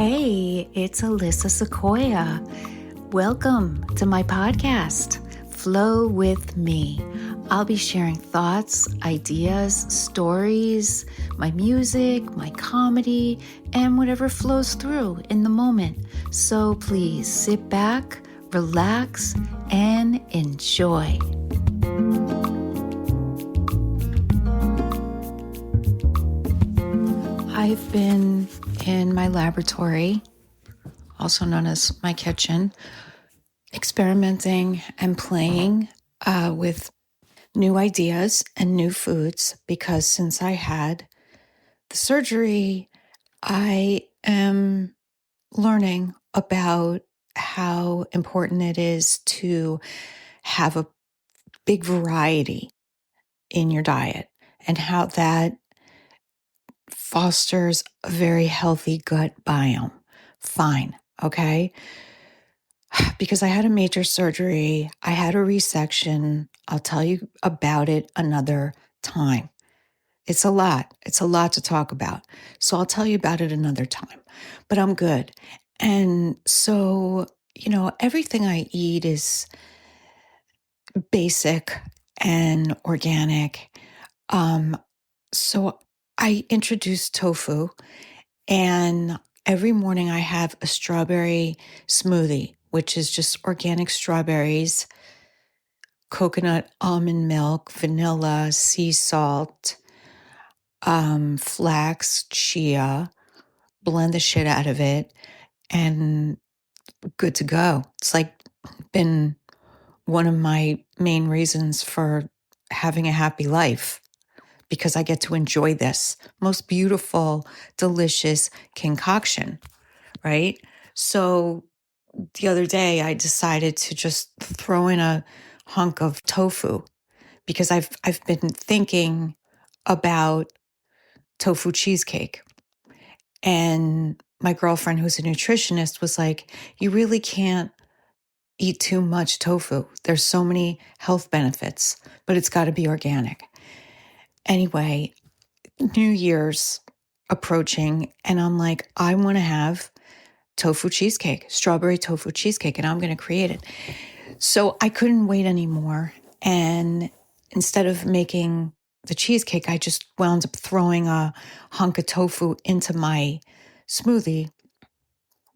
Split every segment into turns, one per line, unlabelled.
Hey, it's Alyssa Sequoia. Welcome to my podcast, Flow with Me. I'll be sharing thoughts, ideas, stories, my music, my comedy, and whatever flows through in the moment. So please sit back, relax, and enjoy. I've been in my laboratory, also known as my kitchen, experimenting and playing with new ideas and new foods because since I had the surgery, I am learning about how important it is to have a big variety in your diet and how that fosters a very healthy gut biome. Fine, okay? Because I had a major surgery, I had a resection. I'll tell you about it another time. It's a lot. It's a lot to talk about. So I'll tell you about it another time. But I'm good. And so, everything I eat is basic and organic. So I introduced tofu, and every morning I have a strawberry smoothie, which is just organic strawberries, coconut almond milk, vanilla, sea salt, flax, chia, blend the shit out of it, and good to go. It's like been one of my main reasons for having a happy life because I get to enjoy this most beautiful, delicious concoction, right? So the other day I decided to just throw in a hunk of tofu because I've been thinking about tofu cheesecake. And my girlfriend, who's a nutritionist, was like, you really can't eat too much tofu. There's so many health benefits, but it's got to be organic. Anyway, New Year's approaching, and I'm like, I want to have tofu cheesecake, strawberry tofu cheesecake, and I'm going to create it. So I couldn't wait anymore. And instead of making the cheesecake, I just wound up throwing a hunk of tofu into my smoothie.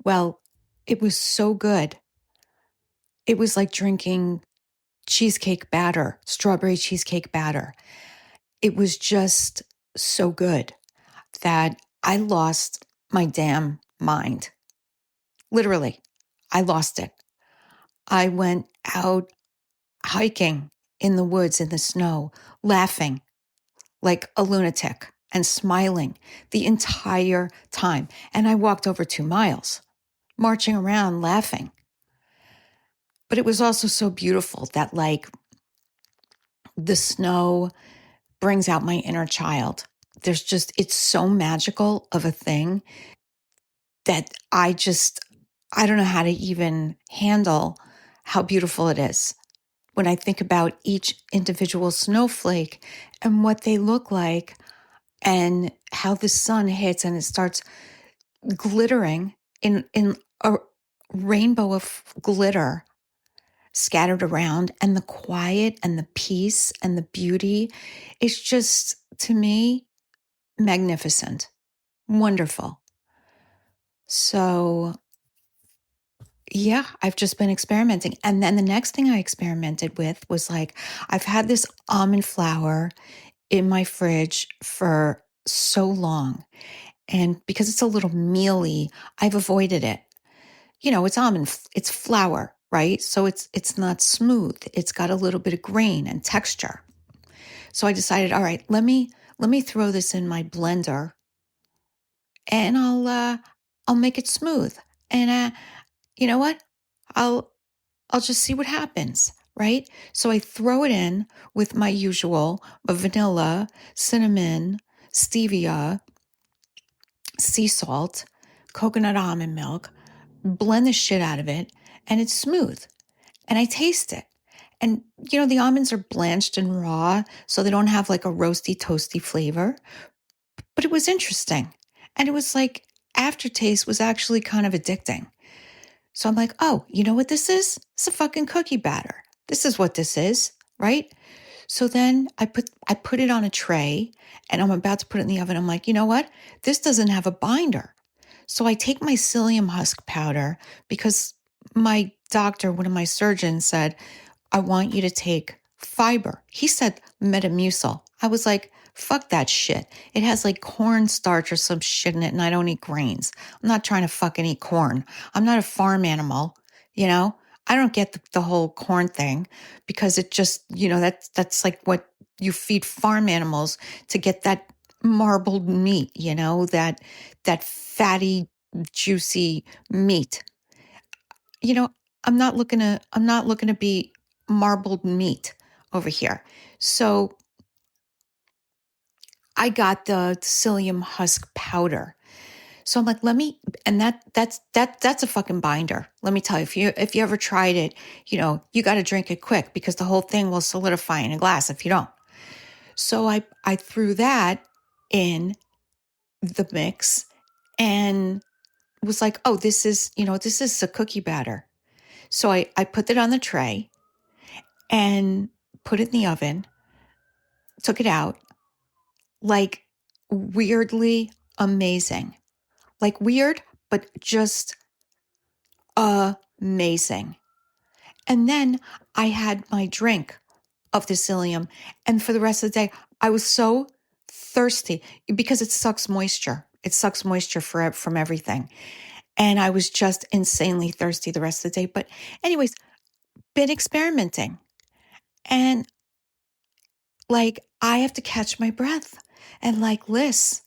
Well, it was so good. It was like drinking cheesecake batter, strawberry cheesecake batter. It was just so good that I lost my damn mind. Literally, I lost it. I went out hiking in the woods in the snow, laughing like a lunatic and smiling the entire time. And I walked over 2 miles, marching around laughing. But it was also so beautiful that like the snow brings out my inner child. It's so magical of a thing that I don't know how to even handle how beautiful it is. When I think about each individual snowflake and what they look like and how the sun hits and it starts glittering in a rainbow of glitter scattered around, and the quiet and the peace and the beauty, it's just, to me, magnificent, wonderful. So yeah, I've just been experimenting. And then the next thing I experimented with was like, I've had this almond flour in my fridge for so long. And because it's a little mealy, I've avoided it. It's flour, right? So it's not smooth. It's got a little bit of grain and texture. So I decided, all right, let me throw this in my blender and I'll make it smooth. And you know what? I'll just see what happens, right? So I throw it in with my usual vanilla, cinnamon, stevia, sea salt, coconut almond milk, blend the shit out of it, and it's smooth. And I taste it. And, the almonds are blanched and raw, so they don't have like a roasty, toasty flavor. But it was interesting. And it was like, aftertaste was actually kind of addicting. So I'm like, oh, you know what this is? It's a fucking cookie batter. This is what this is, right? So then I put it on a tray and I'm about to put it in the oven. I'm like, you know what? This doesn't have a binder. So I take my psyllium husk powder because my doctor, one of my surgeons said, I want you to take fiber. He said Metamucil. I was like, fuck that shit. It has like cornstarch or some shit in it, and I don't eat grains. I'm not trying to fucking eat corn. I'm not a farm animal, you know? I don't get the whole corn thing because it just, that's like what you feed farm animals to get that marbled meat, that fatty, juicy meat. You know, I'm not looking to be marbled meat over here. So I got the psyllium husk powder. So I'm like, let me, and that's a fucking binder. Let me tell you, if you ever tried it, you got to drink it quick because the whole thing will solidify in a glass if you don't. So I threw that in the mix and was like, oh, this is a cookie batter. So I put it on the tray and put it in the oven, took it out, like weirdly amazing. Like weird, but just amazing. And then I had my drink of the psyllium. And for the rest of the day, I was so thirsty because it sucks moisture. It sucks moisture from everything. And I was just insanely thirsty the rest of the day. But, anyways, been experimenting. And like, I have to catch my breath and like, Liz,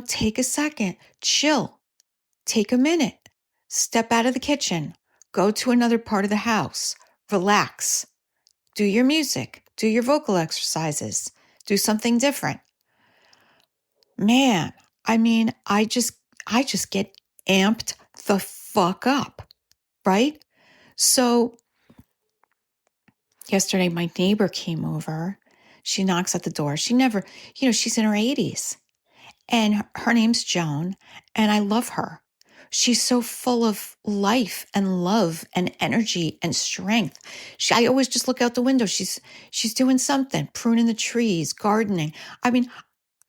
take a second, chill, take a minute, step out of the kitchen, go to another part of the house, relax, do your music, do your vocal exercises, do something different. Man, I mean, I just get amped the fuck up, right? So yesterday my neighbor came over. She knocks at the door. She never, she's in her 80s. And her name's Joan, and I love her. She's so full of life and love and energy and strength. I always just look out the window. She's doing something, pruning the trees, gardening. I mean,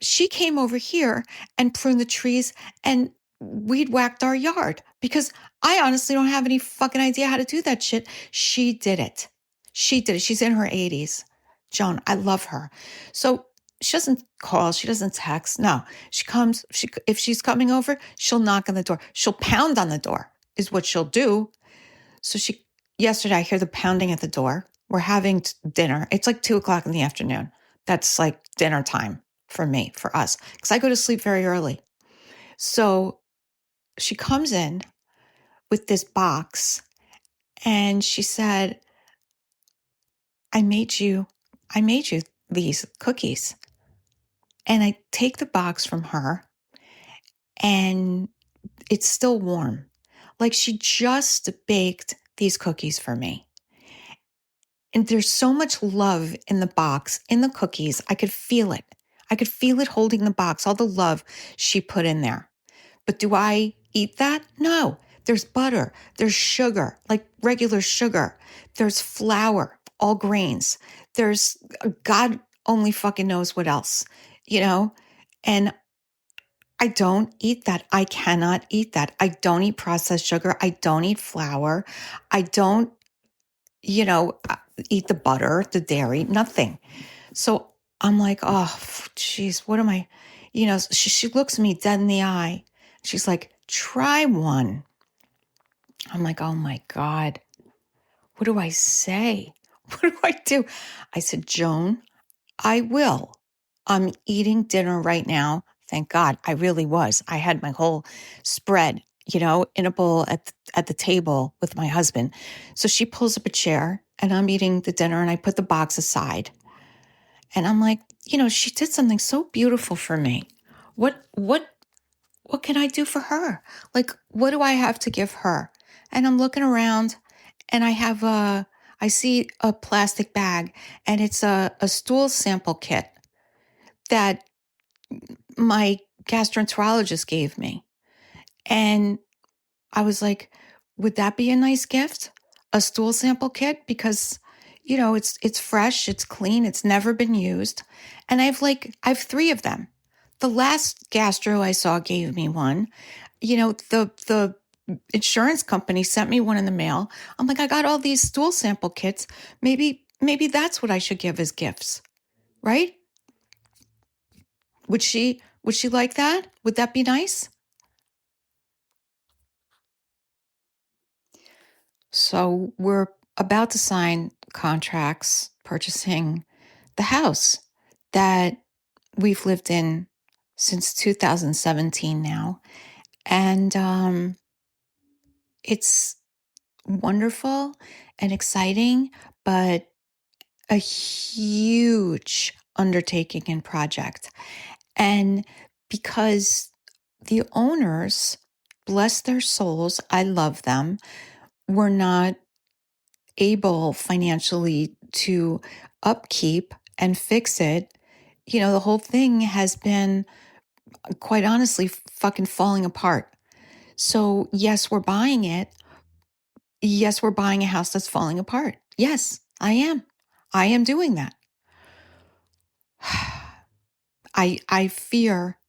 she came over here and pruned the trees and weed whacked our yard because I honestly don't have any fucking idea how to do that shit. She did it. She did it. She's in her 80s. Joan, I love her. So she doesn't call, she doesn't text. No, she comes, if she's coming over, she'll knock on the door. She'll pound on the door is what she'll do. So yesterday I hear the pounding at the door. We're having dinner. It's like 2:00 in the afternoon. That's like dinner time for me, for us, because I go to sleep very early. So she comes in with this box and she said, I made you these cookies. And I take the box from her and it's still warm. Like she just baked these cookies for me. And there's so much love in the box, in the cookies. I could feel it. I could feel it holding the box, all the love she put in there. But do I eat that? No. There's butter, there's sugar, like regular sugar. There's flour, all grains. There's God only fucking knows what else, And I don't eat that. I cannot eat that. I don't eat processed sugar. I don't eat flour. I don't, eat the butter, the dairy, nothing. So I'm like, oh, geez, what am I? She looks me dead in the eye. She's like, try one. I'm like, oh my God, what do I say? What do I do? I said, Joan, I will. I'm eating dinner right now. Thank God. I really was. I had my whole spread, in a bowl at the table with my husband. So she pulls up a chair and I'm eating the dinner and I put the box aside. And I'm like, she did something so beautiful for me. What can I do for her? Like, what do I have to give her? And I'm looking around and I see a plastic bag and it's a stool sample kit that my gastroenterologist gave me. And I was like, would that be a nice gift? A stool sample kit? Because, it's fresh, it's clean, it's never been used. And I have 3 of them. The last gastro I saw gave me one. The insurance company sent me one in the mail. I'm like, I got all these stool sample kits. Maybe that's what I should give as gifts, right? Would she like that? Would that be nice? So we're about to sign contracts purchasing the house that we've lived in since 2017 now. And it's wonderful and exciting, but a huge undertaking and project. And because the owners, bless their souls, I love them, were not able financially to upkeep and fix it, the whole thing has been, quite honestly, fucking falling apart. So, yes, we're buying it. Yes, we're buying a house that's falling apart. Yes, I am. I am doing that. I fear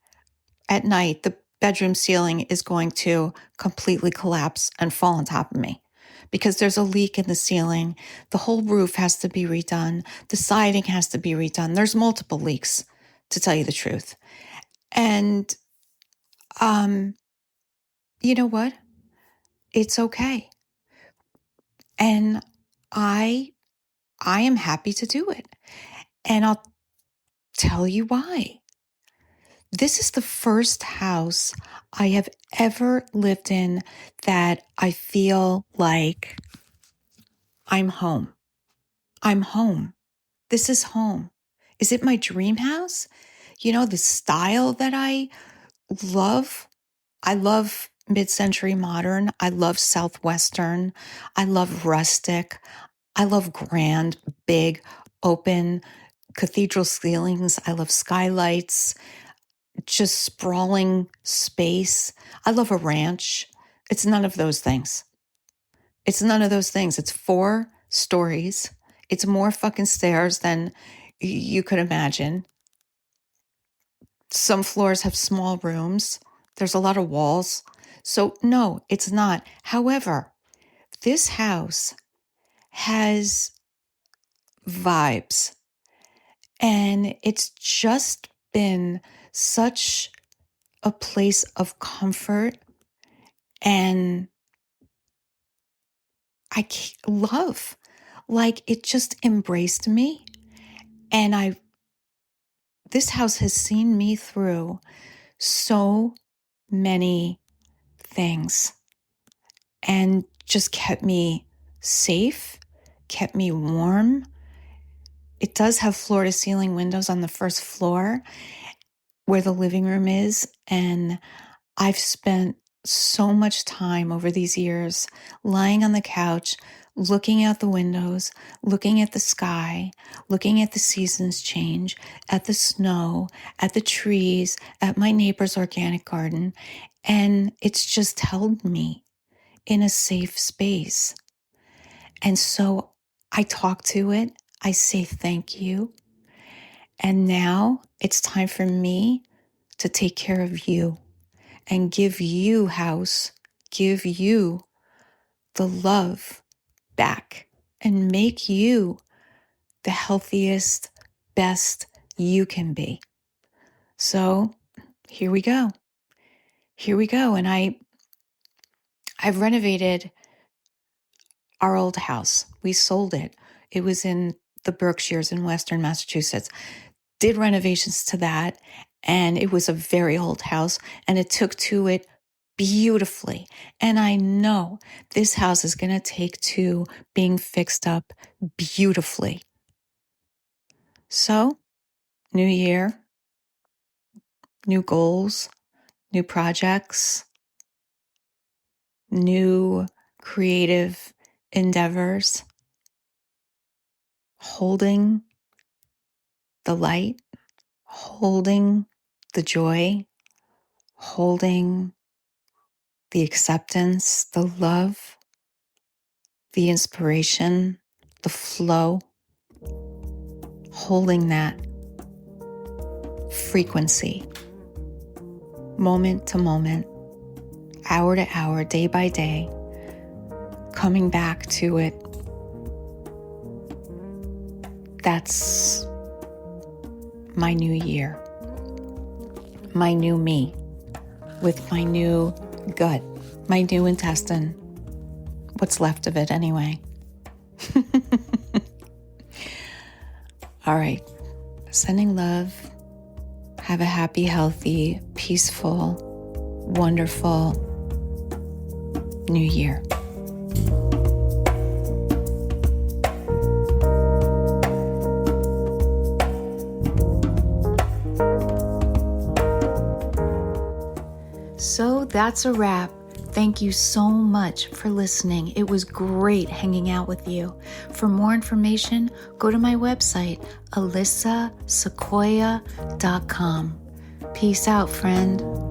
at night the bedroom ceiling is going to completely collapse and fall on top of me because there's a leak in the ceiling. The whole roof has to be redone. The siding has to be redone. There's multiple leaks, to tell you the truth. And you know what? It's okay. And I I am happy to do it. And I'll tell you why. This is the first house I have ever lived in that I feel like I'm home. I'm home. This is home. Is it my dream house? The style that I love? I love mid-century modern. I love Southwestern. I love rustic. I love grand, big, open cathedral ceilings. I love skylights, just sprawling space. I love a ranch. It's none of those things. It's none of those things. It's 4 stories. It's more fucking stairs than you could imagine. Some floors have small rooms. There's a lot of walls. So, no, it's not. However, this house has vibes, and it's just been such a place of comfort and love. Like, it just embraced me. And this house has seen me through so many things and just kept me safe, kept me warm. It does have floor to ceiling windows on the first floor where the living room is. And I've spent so much time over these years lying on the couch, looking out the windows, looking at the sky, looking at the seasons change, at the snow, at the trees, at my neighbor's organic garden. And it's just held me in a safe space. And so I talk to it. I say thank you. And now it's time for me to take care of you and give you, house, give you the love back and make you the healthiest, best you can be. So here we go. Here we go. And I've renovated our old house. We sold it. It was in the Berkshires in Western Massachusetts. Did renovations to that, and it was a very old house, and it took to it beautifully. And I know this house is going to take to being fixed up beautifully. So, new year, new goals, new projects, new creative endeavors, holding the light, holding the joy, holding the acceptance, the love, the inspiration, the flow, holding that frequency, moment to moment, hour to hour, day by day, coming back to it. That's my new year, my new me, with my new gut, my new intestine, what's left of it anyway. All right, sending love. Have a happy, healthy, peaceful, wonderful new year. So that's a wrap. Thank you so much for listening. It was great hanging out with you. For more information, go to my website, alyssasequoia.com. Peace out, friend.